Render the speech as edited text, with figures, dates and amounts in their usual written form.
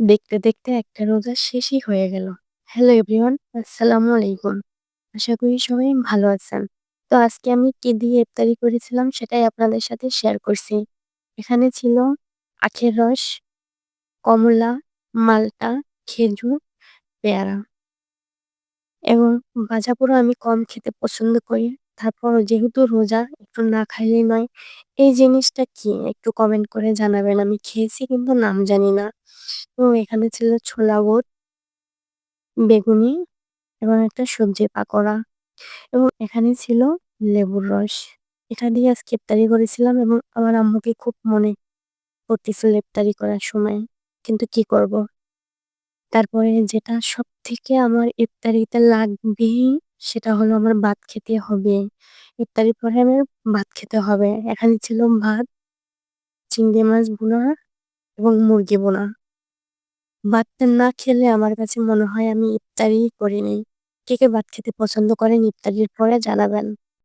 দেখতে, দেখতে একটা রোজা শেষই হয়ে গেল। হ্যালো এভরিওয়ান, আসসালামু আলাইকুম। আশা করি সবাই ভালো আছেন। তো আজকে আমি কি দিয়ে ইফতারি করেছিলাম সেটাই আপনাদের সাথে শেয়ার করছি। এখানে ছিল আখের রস, কমলা, মাল্টা, খেজুর, পেয়ারা এবং ভাজা পোড়া আমি কম খেতে পছন্দ করি। তারপরও যেহেতু রোজা একটু না খাইলেই নয়। এই জিনিসটা কি একটু কমেন্ট করে জানাবেন। আমি খেয়েছি কিন্তু নাম জানি না। তো এখানে ছিল ছোলা বুট, বেগুনি এবং একটা সবজি পাকোড়া এবং এখানে ছিল লেবুর রস। এটা দিয়ে আজকে ইফতারি করেছিলাম এবং আমার আম্মুকে খুব মনে পড়তেছিল ইফতারি করার সময়। কিন্তু কি করব? তারপরে যেটা সবথেকে আমার ইফতারিতে লাগবেই সেটা হলো আমার ভাত খেতে হবে। ইফতারির পরে আমার ভাত খেতে হবে। এখানে ছিল ভাত, চিংড়ি মাছ ভুনা এবং মুরগি ভুনা। ভাতটা না খেলে আমার কাছে মনে হয় আমি ইফতারিই করিনি। কে, কে ভাত খেতে পছন্দ করেন ইফতারির পরে জানাবেন।